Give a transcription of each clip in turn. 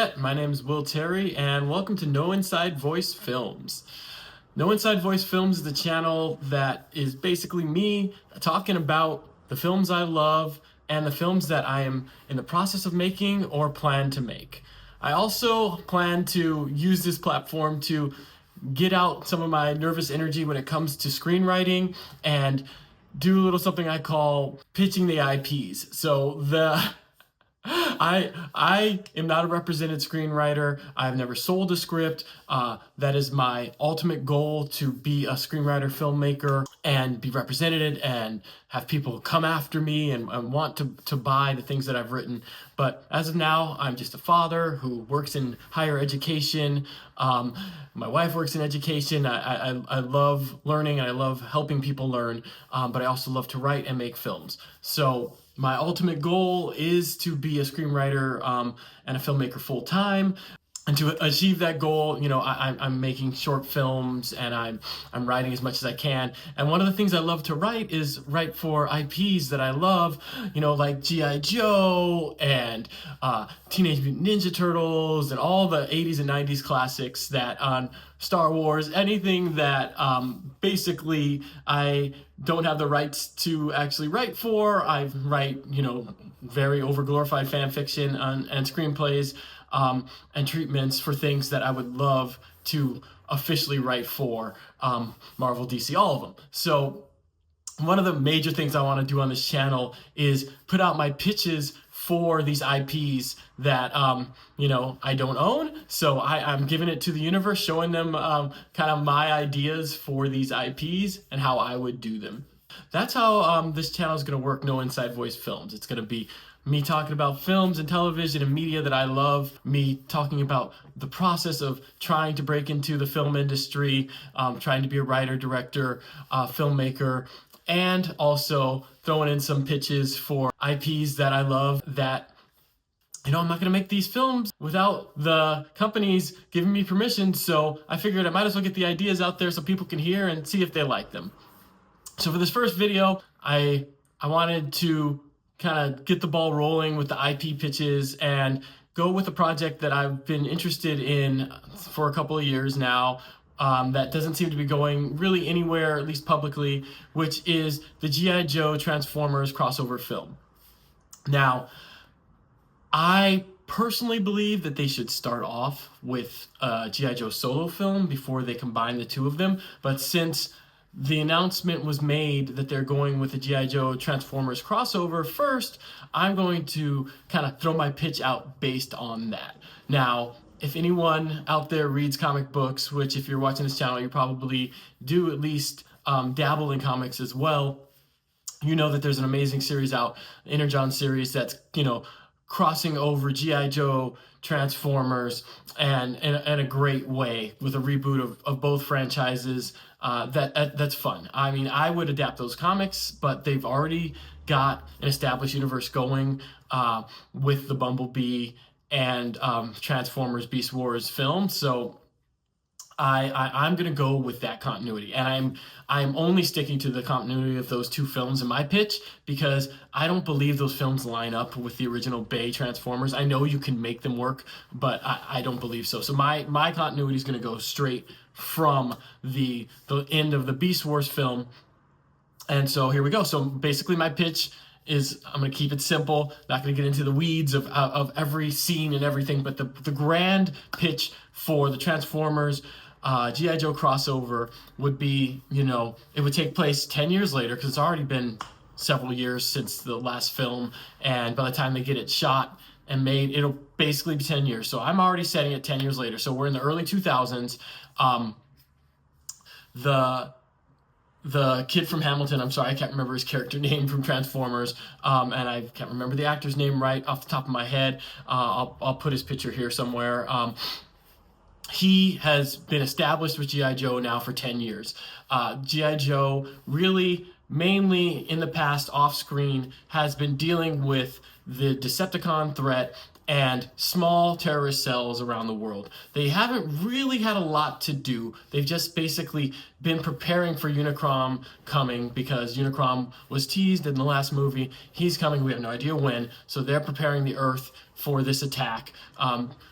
Internet. My name is Will Terry, and welcome to No Inside Voice Films. No Inside Voice Films is the channel that is basically me talking about the films I love and the films that I am in the process of making or plan to make. I also plan to use this platform to get out some of my nervous energy when it comes to screenwriting and do a little something I call pitching the IPs. I am not a represented screenwriter. I've never sold a script. That is my ultimate goal, to be a screenwriter, filmmaker, and be represented and have people come after me and want to buy the things that I've written. But as of now, I'm just a father who works in higher education. My wife works in education. I love learning and I love helping people learn, but I also love to write and make films. So my ultimate goal is to be a screenwriter and a filmmaker full time. And to achieve that goal, I'm making short films and I'm writing as much as I can. And one of the things I love to write is write for IPs that I love, like G.I. Joe and Teenage Mutant Ninja Turtles and all the 80s and 90s classics that on Star Wars, anything that basically I don't have the rights to actually write for. I write, very over-glorified fan fiction and screenplays and treatments for things that I would love to officially write for, Marvel, DC, all of them. So one of the major things I want to do on this channel is put out my pitches for these IPs that, I don't own. So I'm giving it to the universe, showing them kind of my ideas for these IPs and how I would do them. That's how this channel is going to work, No Inside Voice Films. It's going to be me talking about films and television and media that I love, me talking about the process of trying to break into the film industry, trying to be a writer, director, filmmaker, and also throwing in some pitches for IPs that I love that, I'm not going to make these films without the companies giving me permission, so I figured I might as well get the ideas out there so people can hear and see if they like them. So for this first video, I wanted to kind of get the ball rolling with the IP pitches and go with a project that I've been interested in for a couple of years now, that doesn't seem to be going really anywhere, at least publicly, which is the G.I. Joe Transformers crossover film. Now, I personally believe that they should start off with a G.I. Joe solo film before they combine the two of them, but since the announcement was made that they're going with the G.I. Joe Transformers crossover first, I'm going to kind of throw my pitch out based on that. Now, if anyone out there reads comic books, which if you're watching this channel, you probably do at least dabble in comics as well, you know that there's an amazing series out, Energon series, that's, crossing over G.I. Joe Transformers and in a great way with a reboot of both franchises. That's fun. I mean, I would adapt those comics, but they've already got an established universe going with the Bumblebee and Transformers Beast Wars film. So I'm gonna go with that continuity, and I'm only sticking to the continuity of those two films in my pitch because I don't believe those films line up with the original Bay Transformers. I know you can make them work, but I don't believe so. So my continuity is gonna go straight from the end of the Beast Wars film, and so here we go. So basically, my pitch is, I'm going to keep it simple, not going to get into the weeds of every scene and everything, but the grand pitch for the Transformers G.I. Joe crossover would be, it would take place 10 years later, because it's already been several years since the last film, and by the time they get it shot and made, it'll basically be 10 years. So I'm already setting it 10 years later. So we're in the early 2000s. The kid from Hamilton, I'm sorry, I can't remember his character name from Transformers, and I can't remember the actor's name right off the top of my head. I'll put his picture here somewhere. He has been established with G.I. Joe now for 10 years. G.I. Joe really, mainly in the past, off-screen, has been dealing with the Decepticon threat and small terrorist cells around the world. They haven't really had a lot to do. They've just basically been preparing for Unicron coming, because Unicron was teased in the last movie. He's coming, we have no idea when, so they're preparing the Earth for this attack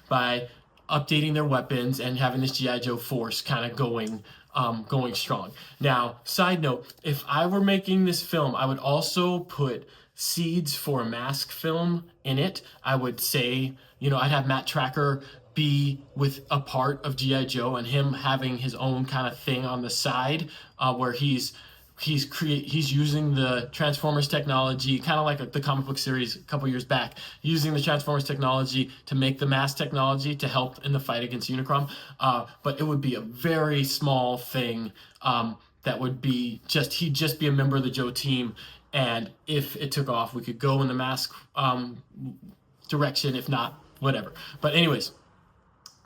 by updating their weapons and having this G.I. Joe force kind of going strong. Now, side note, if I were making this film, I would also put seeds for a mask film in it. I would say, I'd have Matt Tracker be with a part of G.I. Joe and him having his own kind of thing on the side where he's using the Transformers technology, kind of like the comic book series a couple years back, using the Transformers technology to make the mask technology to help in the fight against Unicron. But it would be a very small thing that would be he'd just be a member of the Joe team. And if it took off, we could go in the mask direction. If not, whatever. But anyways,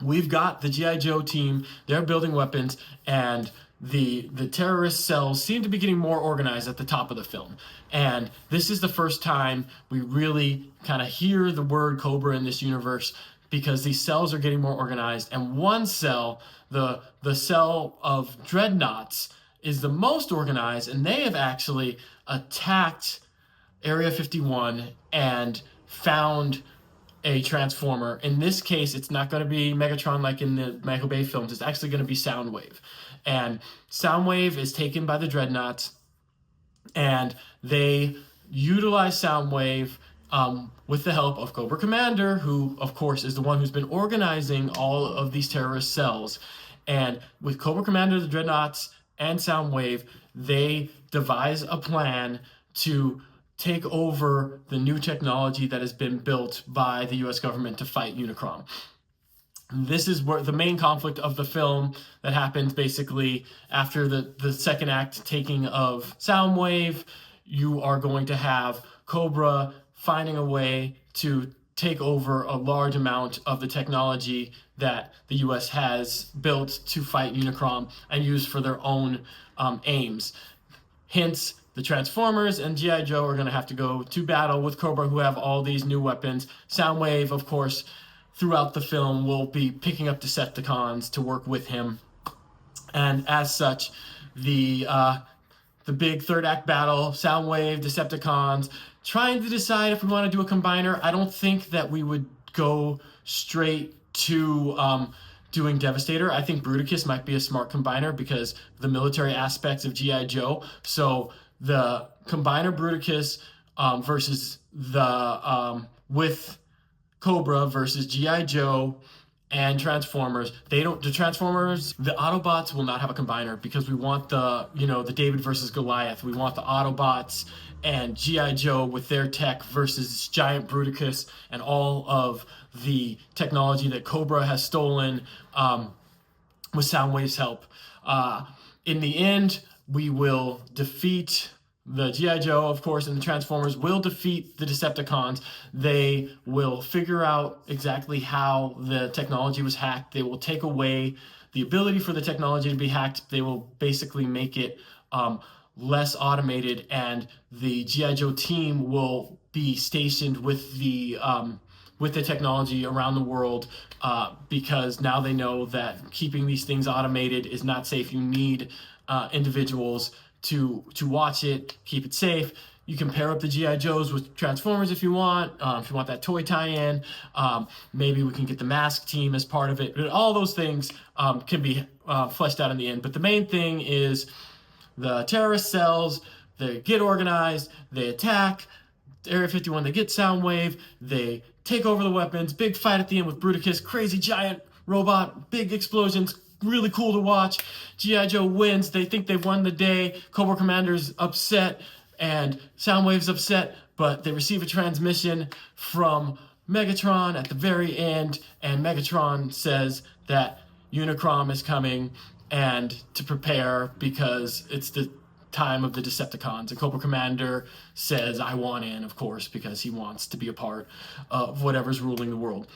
we've got the G.I. Joe team. They're building weapons, and the terrorist cells seem to be getting more organized at the top of the film. And this is the first time we really kind of hear the word Cobra in this universe, because these cells are getting more organized. And one cell, the cell of Dreadnoughts, is the most organized, and they have actually attacked Area 51 and found a Transformer. In this case, it's not going to be Megatron like in the Michael Bay films. It's actually going to be Soundwave. And Soundwave is taken by the Dreadnoughts, and they utilize Soundwave with the help of Cobra Commander, who, of course, is the one who's been organizing all of these terrorist cells. And with Cobra Commander, the Dreadnoughts, and Soundwave, they devise a plan to take over the new technology that has been built by the US government to fight Unicron. This is where the main conflict of the film that happens basically after the second act taking of Soundwave. You are going to have Cobra finding a way to take over a large amount of the technology that the US has built to fight Unicron and use for their own aims. Hence, the Transformers and G.I. Joe are going to have to go to battle with Cobra, who have all these new weapons. Soundwave, of course, throughout the film will be picking up Decepticons to work with him. And as such, the big third act battle, Soundwave, Decepticons, trying to decide if we want to do a combiner. I don't think that we would go straight to doing Devastator. I think Bruticus might be a smart combiner because the military aspects of G.I. Joe. So the combiner Bruticus versus with Cobra versus G.I. Joe and Transformers. The Autobots will not have a combiner because we want the David versus Goliath. We want the Autobots and G.I. Joe with their tech versus giant Bruticus and all of the technology that Cobra has stolen with Soundwave's help. In the end, we will defeat the G.I. Joe, of course, and the Transformers will defeat the Decepticons. They will figure out exactly how the technology was hacked. They will take away the ability for the technology to be hacked. They will basically make it less automated, and the G.I. Joe team will be stationed with the technology around the world because now they know that keeping these things automated is not safe. You need individuals to watch it, keep it safe. You can pair up the G.I. Joes with Transformers if you want that toy tie-in. Maybe we can get the mask team as part of it. All those things can be fleshed out in the end. But the main thing is the terrorist cells, they get organized, they attack Area 51, they get Soundwave, they take over the weapons, big fight at the end with Bruticus, crazy giant robot, big explosions, really cool to watch. G.I. Joe wins. They think they've won the day. Cobra Commander's upset and Soundwave's upset, but they receive a transmission from Megatron at the very end, and Megatron says that Unicron is coming and to prepare because it's the time of the Decepticons. And Cobra Commander says, I want in, of course, because he wants to be a part of whatever's ruling the world.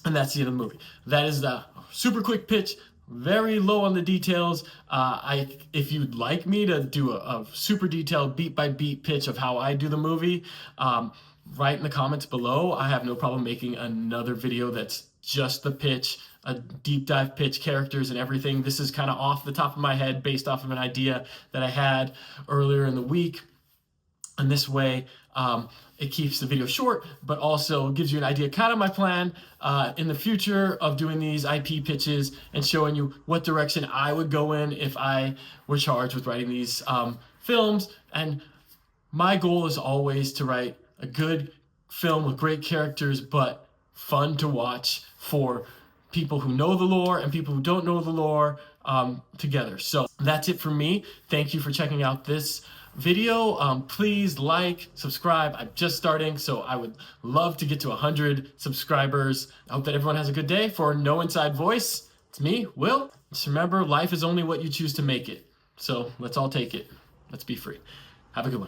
And that's the end of the movie. That is the super quick pitch, very low on the details. If you'd like me to do a super detailed beat by beat pitch of how I do the movie, write in the comments below. I have no problem making another video that's just the pitch, a deep dive pitch, characters and everything. This is kind of off the top of my head based off of an idea that I had earlier in the week. And this way, it keeps the video short, but also gives you an idea, kind of my plan in the future of doing these IP pitches and showing you what direction I would go in if I were charged with writing these films. And my goal is always to write a good film with great characters, but fun to watch for people who know the lore and people who don't know the lore together. So that's it for me. Thank you for checking out this video. Please like, subscribe. I'm just starting, so I would love to get to 100 subscribers. I hope that everyone has a good day. For No Inside Voice, it's me, Will. Just remember, life is only what you choose to make it. So let's all take it. Let's be free. Have a good one.